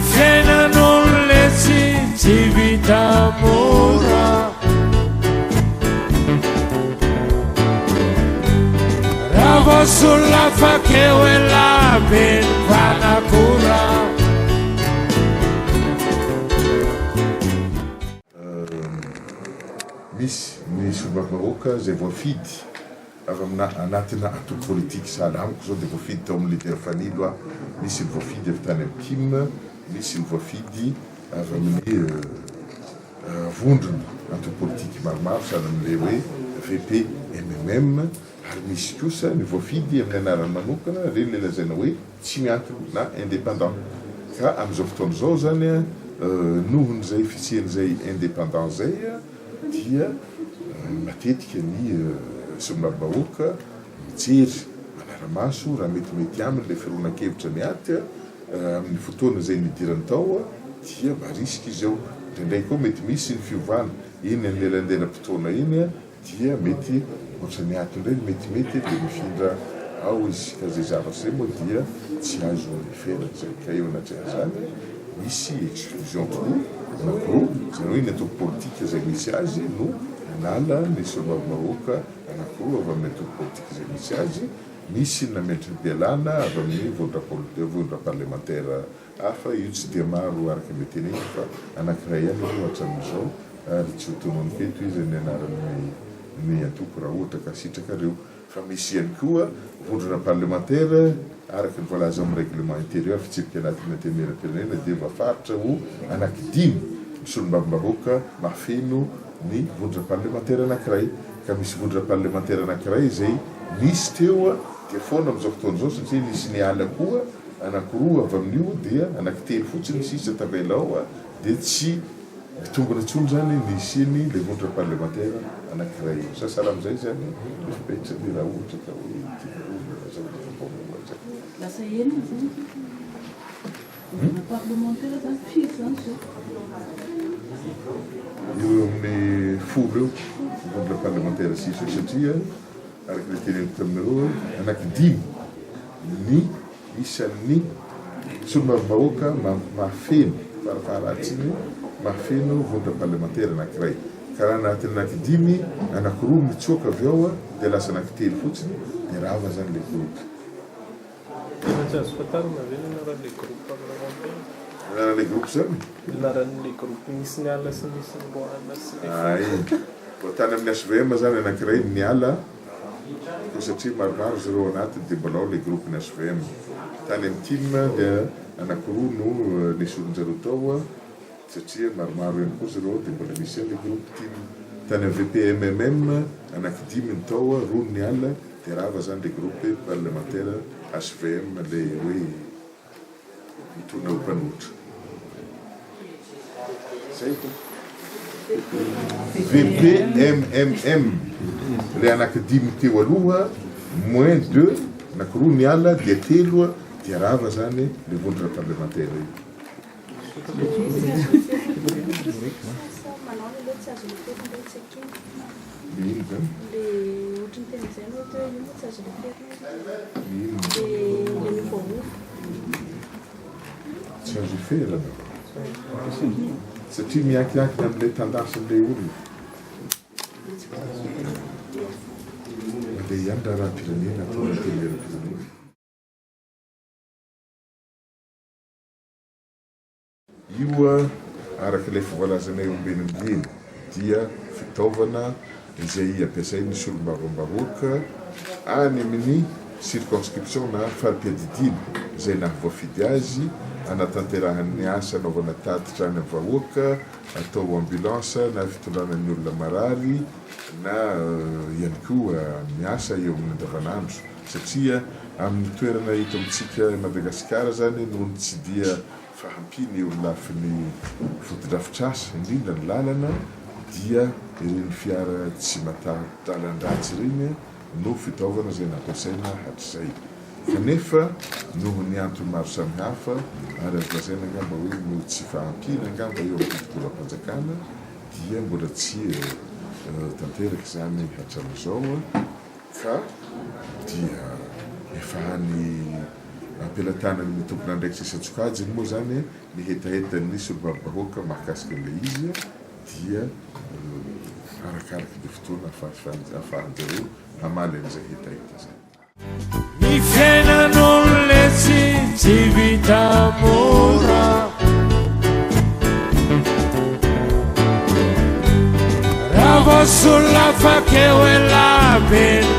fiainan'olona tsy vita mora raha voasolona fakeo ela meno mpanakora. Misy ny solombavambahoaka zay voafidy avy anatina atoko politique sahala amiko zao dia voafidy tao amin'ny leader Fanilo aho. Misy ny voafidy avy tany amin'ny Kim, misy ny voafidy avy amin'ny vondrona atoko politique maromaro sahala amin'ilay hoe VP, MMM, ary misy kosa ny voafidy amin'ny anarany manokana reny le lazaina hoe tsy miankina na indépendant. Ka amin'izao fotoana izao zany nohon'izay fisian'izay indépendant zay dia matetika ny solombavambahoaka mijery manaramaso raha metimety aminy le fironan-kevitra miaty amin'ny fotoana izay nidirany tao dia marisika izy ao. Indraindray koa mety misy ny fiovana iny an'lelandelam-potoana iny dia mety ohatra ny ato indray metimety dia mifindra ao izy. Ka zay zavatra zay moa dia tsy azo iferana zay. Ka eo anatrehazany misy exclusion tokoa anankiroa zany hoe ny atoko politika zay misy azy no nala ny solombavambahoaka anankiroa avy amin'ny atoko politika zay misy azy. Misy nametry ny mpialana avy amin'ny vondra parlementaire hafa. Io tsy dia maro araka ny teneny fa anankiray ihany io hatramin'izao ary tsy ho tonony feto izy ny anaran'ny atoko raha ohatra ka sitraka reo. Fa misy ihany koa vondrona parlementaire araka ny voalaza amin'ny règlement intérieur fitsipika anatin'ny antenimieram-pirenena dia voafaritra ho anankidimy ny solombavambahoaka mahafeno ny vondrona parlementaire anankiray. Ka misy vondrona parlementaire anankiray izay misy teo dia foana amin'izao fotoana izao satria nisy niala koa anankiroa avy amin'io dia anankitelo fotsiny sisa tavela ao dia tsy mitombona intsony zany nisiny le vondrona parlementaire anankiray io. Sasala amin'izay zany fipetrany raha ohatra ka hoe lasa enina zany parlementaire zany firy zany zao eo amin'ny folo eo vondrona parlementaire sisa satria araka le teneniko taminareo anankidimy ny isan'ny solombavambahoaka mahafeno farafaharatsiny mahafeno vondrona parlementaire anankiray. Ka raha anatin'ny anankidimy anankiroa mitsoaka avy ao dia lasa anankitelo fotsiny dia rava zany le groupe. Tsy azo fatarina ve anaran'le groupe parlementaire? Anaran'le groupe zany? Anaran'le groupe misy niala sy misy niroana sy ay tany amin'ny SVM zany anankiray niala satria maromaro zareo anatiny dia mbola ao le groupe ny SVM. Tany amin'ny Kim dia anankiroa no nisy olonjareo tao satria maromaro ihany koa zareo dia mbola misy le groupe Kim. Tany amin'ny VPMMM anankidimy ny tao roa niala dia rava zany le groupe parlementaire SVM le hoe mitona ho mpanotra. Zay ko VPMMM le anankidimy teo aloha moins 2 anankiroa niala dia telo dia rava zany le vondrona parlementaire io. Ino zany? Tsy azo iferana satria miankiankina amin'ilay tandasin'ilay olona. Mandeha ihany raha raha-pirenena atao antenimieram-pirenena. Io araka ilay fivoalazana eo ambenimbeny dia fitaovana izay ampiasain'ny solombavambahoaka any amin'ny circonscription na farim-piadidina izay nahavoafidy azy anatanterahany asa anaovana tatitra any amin'ny vahoaka atao ambulance na fitondrana ny olona marary na ihany koa miasa eo amin'ny andavanandro. Satria amin'ny toerana hita amintsika Madagasikara zany noho ny tsy dia fahampiny eo lafin'ny fotodrafitrasa indrindra ny lalana dia ireny fiara tsy matalan-dratsy ireny no fitaovana izay nampiasaina hatrizay. Kanefa noho ny antony maro samihafa ary azo lazaina angamba hoe no tsy fahampina angamba eo amin'ny fidiram-panjakana dia mbola tsy tanteraka zany hatramin'izao ka dia efa any ampelantanany mitompona ndraiky sisy-tsokajiny moa zany ny hetaheta nisy olo babahoaka mahakasika an'ilay izy dia arakaraky le fotoana afahanjareo hamaly an'izay hetaheta zay. Ny fiainan'olo le tsy vita mora, raha vao sola fakeo e la beny